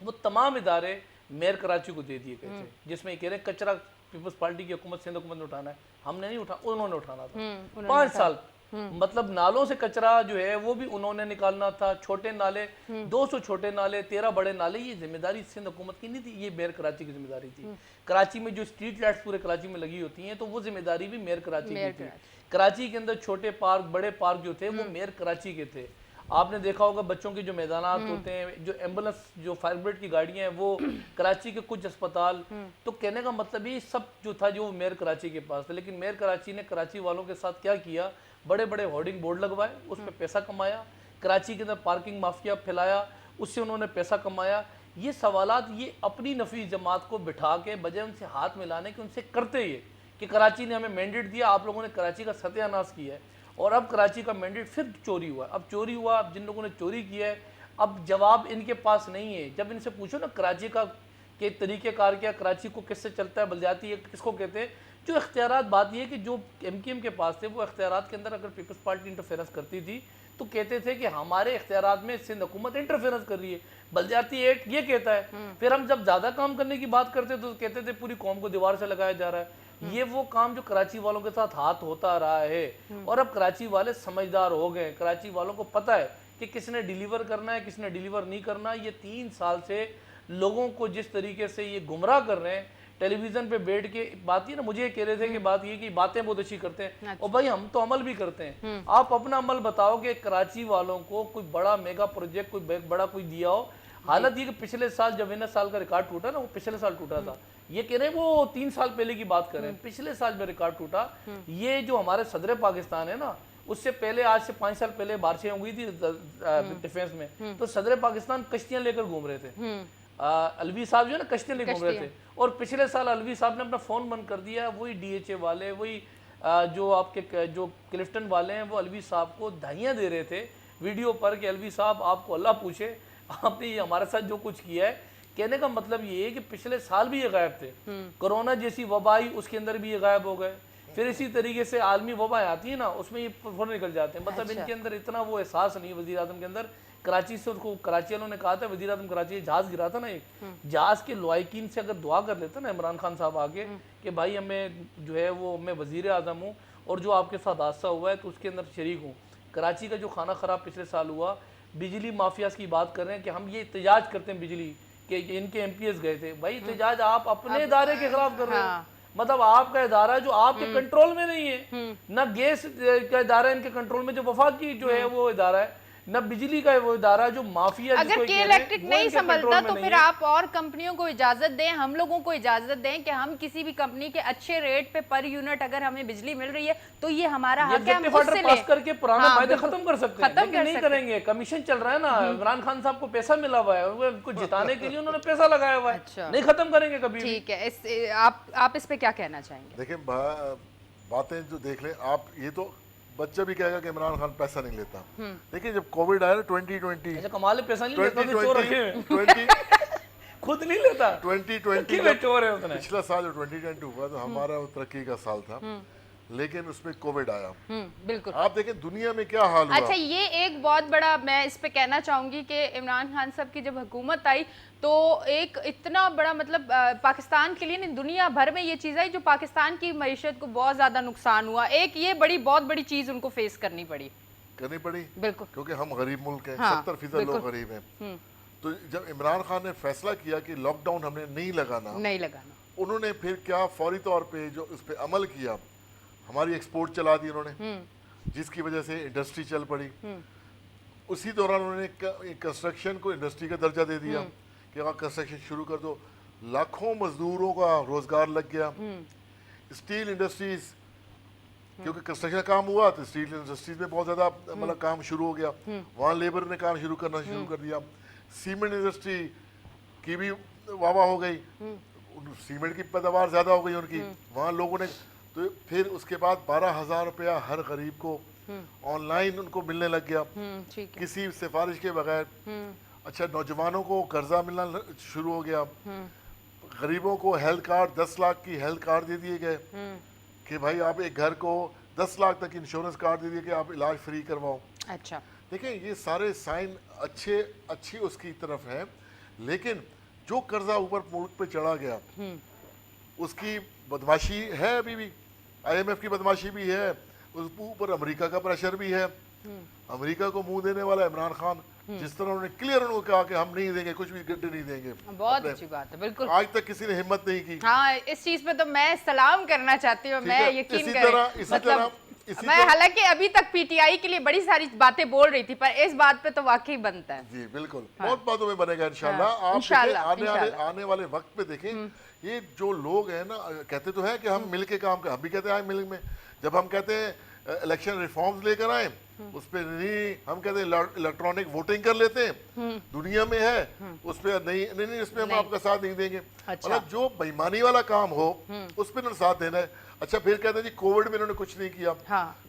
वो तमाम इदारे मेयर कराची को दे दिए गए थे, जिसमें कह रहे कचरा पीपल्स पार्टी की हुकूमत, सिंध हुकूमत ने उठाना है, हमने नहीं उठा, उन्होंने उठाना था 5 साल। मतलब नालों से कचरा जो है वो भी उन्होंने निकालना था, छोटे नाले 200 छोटे नाले, 13 बड़े नाले, ये जिम्मेदारी सिंध हुकूमत की नहीं थी, ये मेयर कराची की जिम्मेदारी थी। कराची में जो स्ट्रीट लाइट्स पूरे कराची में लगी होती हैं, तो वो जिम्मेदारी भी मेयर कराची की थी। कराची के अंदर छोटे पार्क, बड़े पार्क जो थे वो मेयर कराची के थे। आपने देखा होगा बच्चों के जो मैदानात होते हैं, जो एम्बुलेंस, जो फायर ब्रिगेड की गाड़ियां हैं, वो कराची के कुछ अस्पताल। तो कहने का मतलब ये सब जो था जो मेयर कराची के पास था। लेकिन मेयर कराची ने कराची वालों के साथ क्या किया, बड़े बड़े होर्डिंग बोर्ड लगवाए, उस पर पैसा कमाया, कराची के अंदर पार्किंग माफिया फैलाया, उससे उन्होंने पैसा कमाया। ये सवालात ये अपनी नफी जमात को बिठा के बजाय उनसे हाथ मिलाने के, उनसे करते ये कि कराची ने हमें मैंडेट दिया, आप लोगों ने कराची का सत्यानाश किया है और अब कराची का मैंडेट फिर चोरी हुआ। अब चोरी हुआ, अब जिन लोगों ने चोरी किया है अब जवाब इनके पास नहीं है। जब इनसे पूछो ना कराची का के तरीक़ेकार क्या, कराची को किससे चलता है, बल्दियाती किसको कहते हैं, जो इख्तियारात, बात ये है कि जो MKM के पास थे वो इख्तियारात के अंदर अगर पीपल्स पार्टी इंटरफेरेंस करती थी तो कहते थे कि हमारे इख्तियारात में सिंध हुकूमत इंटरफेरेंस कर रही है। बल्दियाती एक्ट ये कहता है। फिर हम जब ज़्यादा काम करने की बात करते तो कहते थे पूरी कौम को दीवार से लगाया जा रहा है। ये वो काम जो कराची वालों के साथ हाथ होता रहा है और अब कराची वाले समझदार हो गए। कराची वालों को पता है कि किसने डिलीवर करना है, किसने डिलीवर नहीं करना। ये 3 साल से लोगों को जिस तरीके से ये गुमराह कर रहे हैं, टेलीविजन पे बैठ के बात ही ना, मुझे कह रहे थे कि बात ये कि बातें बहुत अच्छी करते हैं और भाई हम तो अमल भी करते हैं। आप अपना अमल बताओ कि कराची वालों को कोई बड़ा मेगा प्रोजेक्ट, कोई बड़ा कोई दिया हो। हालत ये कि पिछले साल जब 9 साल का रिकॉर्ड टूटा ना, वो पिछले साल टूटा था। ये कह रहे हैं वो 3 साल पहले की बात कर रहे हैं, पिछले साल में रिकॉर्ड टूटा। ये जो हमारे सदर पाकिस्तान है ना, उससे पहले आज से 5 साल पहले बारिशें हुई थी डिफेंस में, तो सदर पाकिस्तान कश्तियां लेकर घूम रहे थे। अलवी साहब जो है ना, कश्तियां लेकर घूम रहे थे। और पिछले साल अलवी साहब ने अपना फ़ोन बंद कर दिया। वही DHA वाले, वही जो आपके जो क्लिफ्टन वाले हैं, वो अलवी साहब को धाइयाँ दे रहे थे वीडियो पर कि अलवी साहब आपको अल्लाह पूछे, आपने ये हमारे साथ जो कुछ किया है। कहने का मतलब ये है कि पिछले साल भी ये गायब थे। कोरोना जैसी वबा आई, उसके अंदर भी ये गायब हो गए। फिर इसी तरीके से आलमी वबाएं आती है ना, उसमें ये फौरन निकल जाते हैं। मतलब इनके अंदर इतना वो एहसास नहीं वज़ीर आज़म के अंदर। कराची से उसको कराची वालों ने कहा था, वज़ीर आज़म कराची जहाज़ गिरा था ना, एक जहाज़ के लॉयकीन से अगर दुआ कर लेता ना इमरान खान साहब आगे कि भाई हमें जो है वो, मैं वज़ीर आज़म हूँ और जो आपके साथ हादसा हुआ है तो उसके अंदर शरीक हूँ। कराची का जो खाना ख़राब पिछले साल हुआ, बिजली माफियाज की बात कर रहे हैं कि हम ये एहतजाज करते हैं बिजली के, इनके MPs गए थे। भाई एहतजाज आप अपने इदारे के खिलाफ कर रहे हो। मतलब आपका इदारा जो आपके कंट्रोल में नहीं है, ना गैस का इदारा इनके कंट्रोल में, जो वफाक की जो है वो इदारा है, न बिजली का वो इदारा जो माफिया, अगर के इलेक्ट्रिक नहीं संभलता तो फिर आप और कंपनियों को इजाजत दें, हम लोगों को इजाजत दें कि हम किसी भी कंपनी के अच्छे रेट पे पर यूनिट अगर हमें बिजली मिल रही है तो ये हमारा हक है, हम उससे पास करके पुराने वायदे खत्म कर सकते हैं। लेकिन नहीं करेंगे, कमीशन चल रहा है ना, इमरान खान साहब को पैसा मिला हुआ है, उनको जिताने के लिए उन्होंने पैसा लगाया हुआ है। नहीं खत्म करेंगे कभी। ठीक है, आप इस पे क्या कहना चाहेंगे? देखिए बातें जो देख लें आप, ये तो बच्चा भी कहेगा कि इमरान खान पैसा नहीं लेता। देखिए जब कोविड आया ना 2020, कमाल पैसा नहीं लेता, तो चोर रखे खुद नहीं लेता। 2020 चोर है उसने। पिछला साल जो 2020 हुआ तो हमारा वो तरक्की का साल था, लेकिन उसमें कोविड आया। बिल्कुल। आप देखें दुनिया में क्या हाल हुआ। अच्छा, ये एक बहुत बड़ा मैं इस पे कहना चाहूंगी कि इमरान खान साहब की जब हुकूमत आई तो एक इतना बड़ा मतलब पाकिस्तान के लिए नहीं, दुनिया भर में ये चीज़ आई जो पाकिस्तान की मईशत को बहुत ज़्यादा नुकसान हुआ। एक ये बहुत बड़ी चीज़ उनको फेस करनी पड़ी। बिल्कुल, क्योंकि हम गरीब मुल्क हैं। 70% लोग गरीब हैं। तो जब इमरान खान ने फैसला किया कि लॉकडाउन हमने नहीं लगाना, उन्होंने फिर क्या फौरी तौर पर जो उस पर अमल किया, हमारी एक्सपोर्ट चला दी उन्होंने, जिसकी वजह से इंडस्ट्री चल पड़ी। उसी दौरान उन्होंने कंस्ट्रक्शन को इंडस्ट्री का दर्जा दे दिया कि अगर कंस्ट्रक्शन शुरू कर दो। लाखों मजदूरों का रोजगार लग गया। स्टील इंडस्ट्रीज, क्योंकि कंस्ट्रक्शन काम हुआ तो स्टील इंडस्ट्रीज में बहुत ज़्यादा मतलब काम शुरू हो गया, वहाँ लेबर ने काम शुरू कर दिया। सीमेंट इंडस्ट्री की भी वाह हो गई, सीमेंट की पैदावार ज़्यादा हो गई उनकी, वहाँ लोगों ने। तो फिर उसके बाद 12,000 रुपया हर गरीब को ऑनलाइन उनको मिलने लग गया, किसी सिफारिश के बगैर। अच्छा, नौजवानों को कर्जा मिलना शुरू हो गया, गरीबों को हेल्थ कार्ड 10 लाख की हेल्थ कार्ड दे दिए गए कि भाई आप एक घर को 10 लाख तक इंश्योरेंस कार्ड दे दिए कि आप इलाज फ्री करवाओ। अच्छा, देखें ये सारे साइन अच्छी उसकी तरफ है, लेकिन जो कर्जा ऊपर मुल्क पे चढ़ा गया उसकी बदमाशी है अभी भी, IMF की बदमाशी भी है, उस ऊपर अमेरिका का प्रेशर भी है। अमेरिका को मुंह देने वाला इमरान खान, जिस तरह उन्होंने क्लियर उनको कहा कि हम नहीं देंगे, कुछ भी गड्ढे नहीं देंगे, बहुत अच्छी बात है, बिल्कुल। आज तक किसी ने हिम्मत नहीं की। हाँ, इस चीज पे तो मैं सलाम करना चाहती हूँ, मैं यकीन इसी करें। तरह मैं हालांकि अभी तक PTI के लिए बड़ी सारी बातें बोल रही थी, पर इस बात पे तो वाकई बनता है। जी बिल्कुल, बहुत बातों में बनेगा इंशाल्लाह। हाँ, आप इंशाल्लाह, देखें आने वाले वक्त पे देखें, ये जो लोग हैं ना, कहते तो हैं कि हम मिल के काम कर, हम भी कहते हैं मिल में, जब हम कहते हैं इलेक्शन रिफॉर्म्स लेकर आए, उस पर नहीं, हम कहते हैं इलेक्ट्रॉनिक वोटिंग कर लेते हैं, दुनिया में है, उस पर नहीं इसमें हम आपका साथ नहीं देंगे। मतलब जो बेईमानी वाला काम हो उस पर साथ देना है। अच्छा, फिर कहते हैं जी कोविड में इन्होंने कुछ नहीं किया।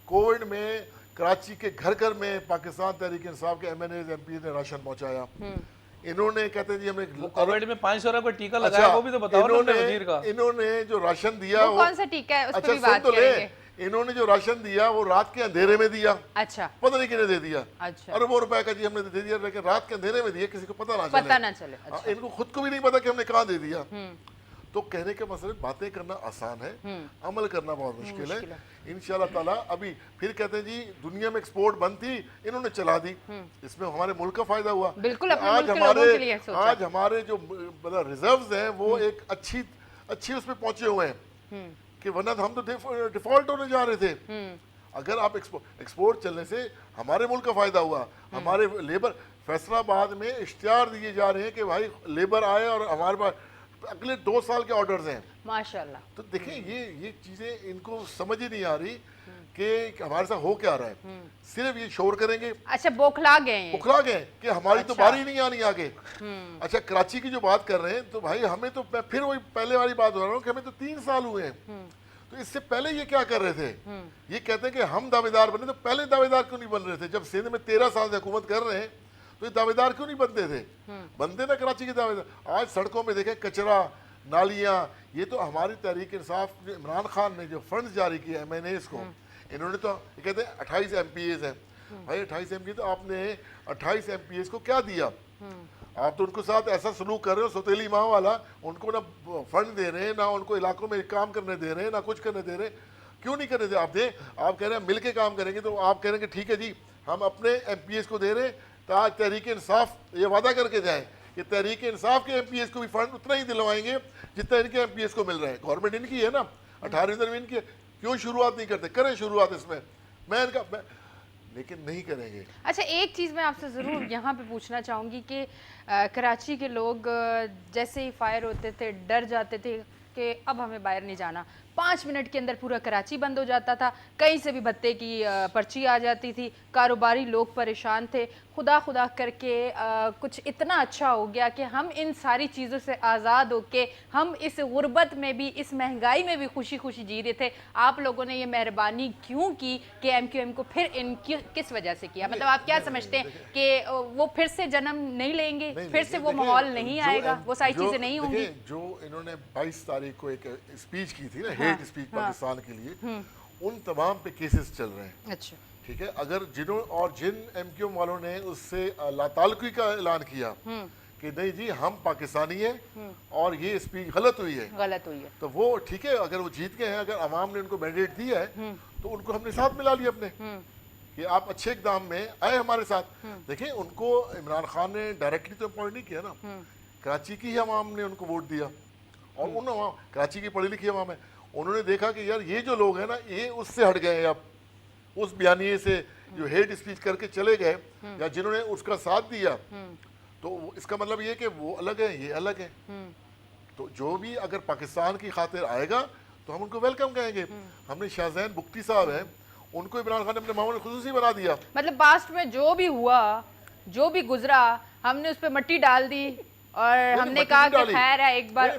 कोविड में कराची के घर घर में पाकिस्तान तहरीक इंसाफ के MNAs MPs ने राशन पहुंचाया। इन्होंने कहते हैं जी हमने कोविड में 500 रुपए टीका लगाया, वो भी तो बताओ ना वजीर का। इन्होंने जो राशन दिया वो कौन सा टीका है, उस पे भी अच्छा बात सुन तो ले, करेंगे। इन्होंने जो राशन दिया वो रात के अंधेरे में दिया। अच्छा, पता नहीं किन्हें दे दिया, अच्छा, अरबों रुपए का जी हमने दे दिया, लेकिन रात के अंधेरे में दिया, किसी को पता ना चले। अच्छा। इनको खुद को भी नहीं पता कि हमने कहाँ दे दिया। तो कहने का मतलब बातें करना आसान है, अमल करना बहुत मुश्किल है। इंशाल्लाह ताला अभी फिर कहते हैं जी दुनिया में एक्सपोर्ट बंद थी, इन्होंने चला दी, इसमें हमारे मुल्क का फायदा हुआ। बिल्कुल, अपने मुल्क के लोगों के लिए सोचा। आज हमारे जो मतलब रिजर्व्स हैं वो एक अच्छी उसमें पहुंचे हुए हैं कि वरना हम तो डिफॉल्ट होने जा रहे थे। अगर आप एक्सपोर्ट चलने से हमारे मुल्क का फायदा हुआ। हमारे लेबर फैसलाबाद में इश्तिहार दिए जा रहे हैं कि भाई लेबर आए और हमारे पास अगले 2 साल के ऑर्डर्स हैं माशाल्लाह। तो देखें ये चीजें इनको समझ ही नहीं आ रही कि हमारे साथ हो क्या रहा है। सिर्फ ये शोर करेंगे। अच्छा, बौखला गए कि हमारी तो बारी नहीं आनी आगे। अच्छा, कराची की जो बात कर रहे हैं तो भाई हमें तो फिर वही पहले वाली बात हो रहा हूँ कि हमें तो 3 साल हुए हैं, तो इससे पहले ये क्या कर रहे थे? ये कहते हैं कि हम दावेदार बने, तो पहले दावेदार क्यों नहीं बन रहे थे? जब सिंध में 13 साल से हुकूमत कर रहे हैं तो ये दावेदार क्यों नहीं बनते थे? बनते ना कराची के दावेदार। आज सड़कों में देखें कचरा, नालियाँ, ये तो हमारी तहरीक इंसाफ इमरान खान ने जो फंड जारी किए MNAs को, इन्होंने तो कहते हैं 28 MPAs हैं। भाई 28 MPAs, तो आपने 28 MPAs को क्या दिया? आप तो उनको साथ ऐसा सलूक कर रहे हो सौतेली माँ वाला, उनको ना फंड दे रहे हैं, ना उनको इलाकों में काम करने दे रहे हैं, ना कुछ करने दे रहे हैं। क्यों नहीं करने दे? आप कह रहे हैं मिल के काम करेंगे, तो आप कह रहे हैं कि ठीक है जी हम अपने MPAs को दे रहे हैं, तो आज तहरीक इंसाफ ये वादा करके जाए कि तहरीक इंसाफ के MPAs को भी फंड उतना ही दिलवाएंगे जितना इनके MPAs को मिल रहा है। गवर्नमेंट इनकी है ना, 18वीं इनकी है, क्यों शुरुआत नहीं करते? करें शुरुआत इसमें, लेकिन नहीं करेंगे। अच्छा, एक चीज़ मैं आपसे ज़रूर यहाँ पे पूछना चाहूँगी कि कराची के लोग जैसे ही फायर होते थे डर जाते थे कि अब हमें बाहर नहीं जाना। 5 मिनट के अंदर पूरा कराची बंद हो जाता था, कहीं से भी भत्ते की पर्ची आ जाती थी, कारोबारी लोग परेशान थे। खुदा करके कुछ इतना अच्छा हो गया कि हम इन सारी चीज़ों से आज़ाद होके हम इस गुर्बत में भी, इस महंगाई में भी खुशी खुशी जी रहे थे। आप लोगों ने ये मेहरबानी क्यों की कि MQM को फिर किस वजह से किया? मतलब आप क्या समझते हैं कि वो फिर से जन्म नहीं लेंगे, फिर से वो माहौल नहीं आएगा, वो सारी चीज़ें नहीं होंगी? जो इन्होंने 22 तारीख को एक स्पीच की थी ना, हेट स्पीच पाकिस्तान के लिए, उन तमाम पे केसेस चल रहे हैं। अच्छा, ठीक है। अगर जिन MQM वालों ने उससे लाताल्लुकी का ऐलान किया कि नहीं जी हम पाकिस्तानी हैं और ये स्पीच गलत हुई है, तो वो ठीक है, अगर वो जीत गए हैं, अगर अवाम ने उनको मैंडेट दिया है तो उनको हमने साथ मिला लिया अपने कि आप अच्छे इक़दाम में आए हमारे साथ। देखिए, उनको इमरान खान ने डायरेक्टली तो अपॉइंट नहीं किया ना, कराची की ही अवाम ने उनको वोट दिया और उन कराची की पढ़ी लिखी अवाम है, उन्होंने देखा कि यार ये जो लोग हैं ना ये उससे हट गए हैं, अब उस बयानिए से जो हेट स्पीच करके चले गए या जिन्होंने उसका साथ दिया, तो इसका मतलब ये कि वो अलग है, ये अलग है। तो जो भी अगर पाकिस्तान की खातिर आएगा तो हम उनको वेलकम कहेंगे। हमने शाहजैन बुख्ती साहब हैं, उनको इमरान खान ने अपने मामूल खुसूसी बना दिया। मतलब पास्ट में जो भी हुआ, जो भी गुजरा, हमने उस पर मट्टी डाल दी, और हमने कहा कि खैर है एक बार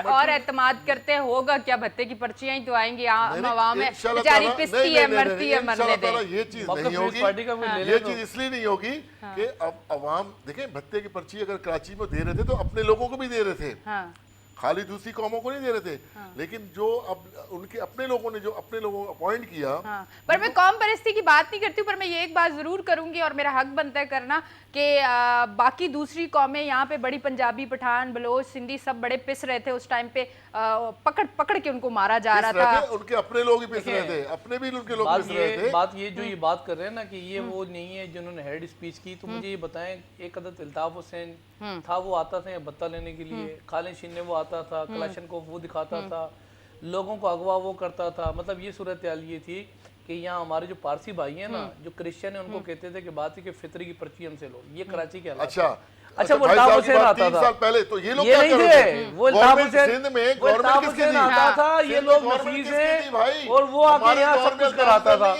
और एतमाद करते होगा क्या, भत्ते की पर्चियां ही तो आएंगी आम आवाम में बेचारी पिसती है मरती है, मरने दे। ये चीज नहीं होगी, ये चीज इसलिए नहीं होगी कि अब अवाम देखें, भत्ते की पर्ची अगर कराची में दे रहे थे तो अपने लोगों को भी दे रहे थे, खाली दूसरी कौमों को नहीं दे रहे थे। लेकिन जो अब उनके अपने लोगों ने जो अपने लोगों को अपॉइंट किया। पर मैं कौम परस्ती की बात नहीं करती हूँ, पर मैं ये एक बात जरूर करूंगी और मेरा हक बनता है करना कि बाकी दूसरी कौमें यहाँ पे बड़ी, पंजाबी, पठान, बलोच, सिंधी सब बड़े पिस रहे थे उस टाइम पे, पकड़ पकड़ के उनको मारा जा रहा था। उनके अपने लोग ही पिस रहे थे, अपने भी उनके लोग पिस रहे थे। बात ये जो ये बात कर रहे हैं ना कि ये वो नहीं है जिन्होंने हेड स्पीच की, तो मुझे ये बताएं, एक अदद अल्ताफ हुसैन था, वो आता था भत्ता लेने के लिए, खालिद शिंदे वो आता था, कलाशन को वो दिखाता था, लोगों को अगवा वो करता था। मतलब ये सूरत हाल ये थी कि यहाँ हमारे जो पारसी भाई हैं ना, जो क्रिश्चियन है, उनको कहते थे कि बात है कि फितरी की पर्ची हमसे लो। ये कराची के हालात। अच्छा वो अल्ताफ हुसैन आता था 3 साल पहले, तो ये लोग ये क्या नहीं कर रहे थे? वो अल्ताफ हुसैन सिंध में वो अल्ताफ गवर्नमेंट किसकी हुसैन थी? आता था, ये लोग गवर्नमेंट नफीस किसकी थी भाई? हैं और वो आके यहाँ सब कुछ कराता था,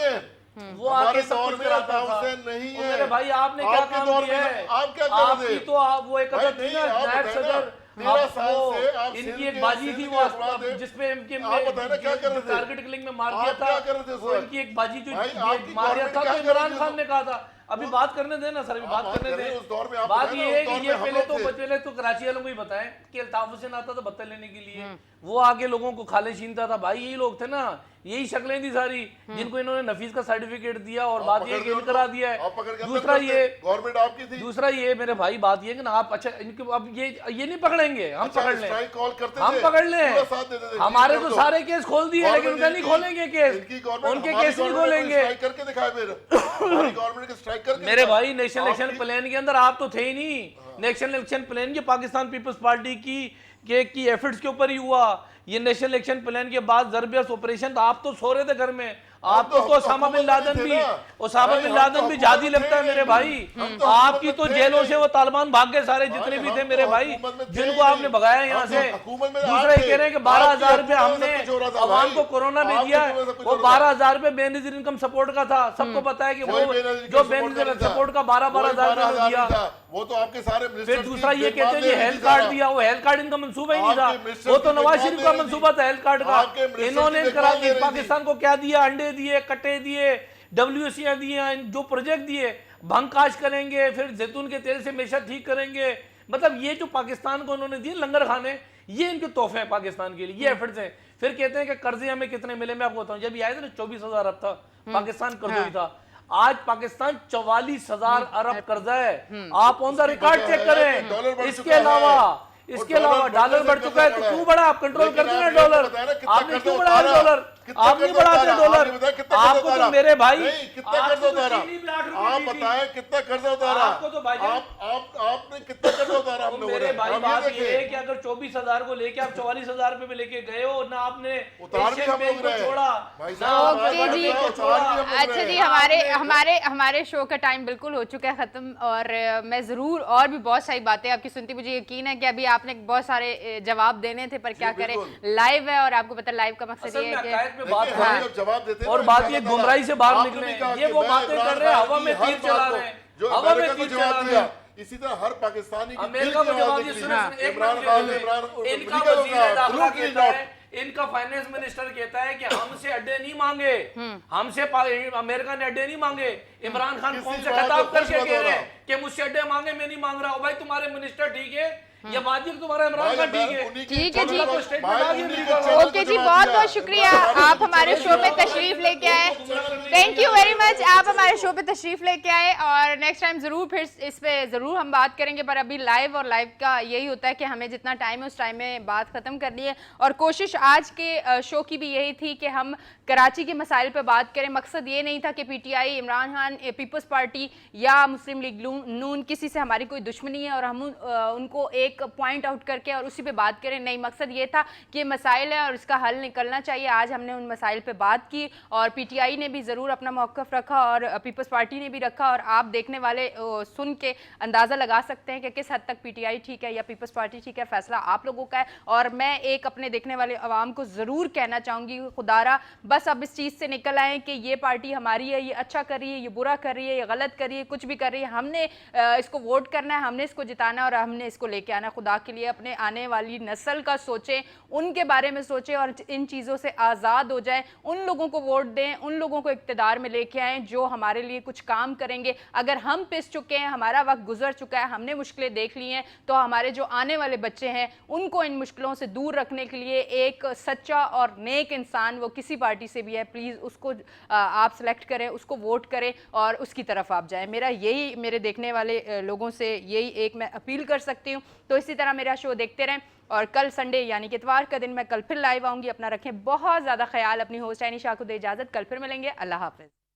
वो आके सब दौर कुछ में कराता अल्ताफ था। हुसैन नहीं है। मेरे भाई आपने क्या आपके काम दौर किया में है? आप क्या कर रहे थे? तो आप वो एक अदद थी ना नायब सदर, 13 साल से आप इनकी एक बाजी थी वो जिसपे इनके टारगेट किलिंग में मार दिया था, वो इनकी एक बाजी जो मार दिया था, तो इमरान खान ने कहा था। अभी बात करने देना सर, अभी बात करने दें। बात ये है कि ये पहले तो कराची वालों को ही बताएं कि अल्ताफ हुसैन आता था भत्ता लेने के लिए, वो आगे लोगों को खाले छीनता था। भाई यही लोग थे ना, यही शक्लें थी सारी जिनको इन्होंने नफीस का सर्टिफिकेट दिया और बात ये कि करा दिया है। दूसरा ये गवर्नमेंट आपकी थी। दूसरा ये मेरे भाई बात ये कि ना आप अच्छा इनके अब ये नहीं पकड़ेंगे, हम पकड़ लें, हम पकड़ लें। हमारे तो सारे केस खोल दिए, लेकिन उनका नहीं खोलेंगे केस, उनके केस नहीं खोलेंगे। करके दिखाए फिर गवर्नमेंट के स्ट्राइक करके। मेरे भाई नेशनल इलेक्शन प्लान के अंदर आप तो थे ही नहीं। नेशनल इलेक्शन प्लान ये पाकिस्तान पीपल्स पार्टी की एफर्ट्स के ऊपर ही हुआ। ये नेशनल इलेक्शन प्लान के बाद जरबियस ऑपरेशन, तो आप तो सो रहे थे घर में। आपको तो ओसामा बिन लादेन भी जादी लगता है मेरे भाई। आपकी तो जेलों से वो तालिबान भाग गए सारे जितने भी थे मेरे भाई, जिनको आपने भगाया यहाँ से। दूसरा ये कह रहे हैं कि 12,000 रुपए हमने अवाम को कोरोना में दिया है, वो 12,000 रुपए बेनजीर इनकम सपोर्ट का था। सबको पता है कि वो जो बेनजीर सपोर्ट का 12,000 रुपए दिया, वो तो आपके सारे। फिर दूसरा ये कहते हैं कि हेल्थ कार्ड दिया, वो हेल्थ कार्ड इनका मंसूबा ही नहीं था, वो तो नवाज शरीफ का मंसूबा था हेल्थ कार्ड का। इन्होंने करा दिया पाकिस्तान को, क्या दिया? अंडे दिए, कट्टे दिए, WCR दिए, जो प्रोजेक्ट दिए, भंग काश करेंगे, फिर जैतून के तेल से हमेशा ठीक करेंगे। मतलब ये जो पाकिस्तान को उन्होंने दिए लंगर खाने, ये इनके तोहफे हैं पाकिस्तान के लिए, ये एफर्ट्स हैं। फिर कहते हैं कि कर्जे हमें कितने मिले, मैं आपको बताऊं, जब ये आए थे ना 24,000 अरब था पाकिस्तान कर्जोई था। आज पाकिस्तान 44,000 अरब कर्जा है। आप ऑन द रिकॉर्ड चेक करें। इसके अलावा डॉलर बढ़ चुका है, तो क्यों बढ़ा? आप कंट्रोल करते हैं डॉलर, आपने क्यों बढ़ाया डॉलर? आप नहीं बढ़ाते डॉलर। आपको तो मेरे भाई कितना कर्जा उतारा? आप बताएं कितना कर्जा उतारा? आपको तो भाई आपने कितना कर्जा उतारा? मेरे भाई बात ये है कि अगर 24,000 को लेके आप 44,000 रुपए में लेके गए हो ना, आपने उतार भी हम लोग रहे छोड़ा। अच्छा जी, हमारे शो का टाइम बिल्कुल हो चुका है खत्म, और मैं जरूर और भी बहुत सारी बातें आपकी सुनती, मुझे यकीन है कि अभी आपने बहुत सारे जवाब देने थे, पर क्या करें, लाइव है और आपको पता लाइव का मकसद ये है कि जवाब देते और बात ये गुमराही से बाहर निकले। ये वो बातें कर रहे हैं, हवा में तीर चला रहे हैं, हवा में तीर चला रहे हैं। इसी तरह हर पाकिस्तानी की अमेरिका को जवाब दिया, इनका फाइनेंस मिनिस्टर कहता है कि हमसे अड्डे नहीं मांगे, हमसे अमेरिका ने अड्डे नहीं मांगे। इमरान खान कौन से खिताब करके कह रहे हैं कि मुझसे अड्डे मांगे, मैं नहीं मांग रहा हूं। भाई तुम्हारे मिनिस्टर ठीक है, ये बात ही तुम्हारा इमरान खान ठीक है ठीक है जी। तो ओके जी, बहुत बहुत शुक्रिया, आप हमारे शो पे तशरीफ लेके आए। थैंक यू वेरी मच, आप हमारे शो पे तशरीफ लेके आए, और नेक्स्ट टाइम जरूर फिर इस पे जरूर हम बात करेंगे। पर अभी लाइव और लाइव का यही होता है कि हमें जितना टाइम है उस टाइम में बात खत्म करनी है, और कोशिश आज के शो की भी यही थी कि हम कराची के मसाइल पे बात करें। मकसद ये नहीं था कि PTI, Imran Khan, people's party या मुस्लिम लीग नून किसी से हमारी कोई दुश्मनी है, और हम उनको एक पॉइंट आउट करके और उसी पे बात करें। नहीं, मकसद ये था कि मसाइल है और इसका हल निकलना चाहिए। आज हमने उन मसाइल पे बात की और पीटीआई ने भी ज़रूर अपना मौक़िफ़ रखा और पीपल्स पार्टी ने भी रखा, और आप देखने वाले सुन के अंदाज़ा लगा सकते हैं कि किस हद तक पीटीआई ठीक है या पीपल्स पार्टी ठीक है। फैसला आप लोगों का है। और मैं एक अपने देखने वाले अवाम को ज़रूर कहना चाहूँगी, खुदारा बस अब इस चीज़ से निकल आए कि ये पार्टी हमारी है, ये अच्छा कर रही है, ये बुरा कर रही है, ये गलत कर रही है, कुछ भी कर रही है, हमने इसको वोट करना है, हमने इसको जिताना है और हमने इसको लेके आना। खुदा के लिए अपने आने वाली नस्ल का सोचें, उनके बारे में सोचें और इन चीज़ों से आज़ाद हो जाएं। उन लोगों को वोट दें, उन लोगों को इक़्तिदार में लेके आएँ जो हमारे लिए कुछ काम करेंगे। अगर हम पिस चुके हैं, हमारा वक्त गुजर चुका है, हमने मुश्किलें देख ली हैं, तो हमारे जो आने वाले बच्चे हैं उनको इन मुश्किलों से दूर रखने के लिए एक सच्चा और नेक इंसान, वो किसी पार्टी से भी है, प्लीज़ उसको आप सेलेक्ट करें, उसको वोट करें और उसकी तरफ आप जाएं। मेरा यही, मेरे देखने वाले लोगों से यही एक मैं अपील कर सकती हूँ। तो इसी तरह मेरा शो देखते रहें और कल संडे यानी कि इतवार का दिन मैं कल फिर लाइव आऊँगी। अपना रखें बहुत ज़्यादा ख्याल। अपनी होस्ट एनी शाह को दे इजाज़त, कल फिर मिलेंगे। अल्लाह हाफ़िज़।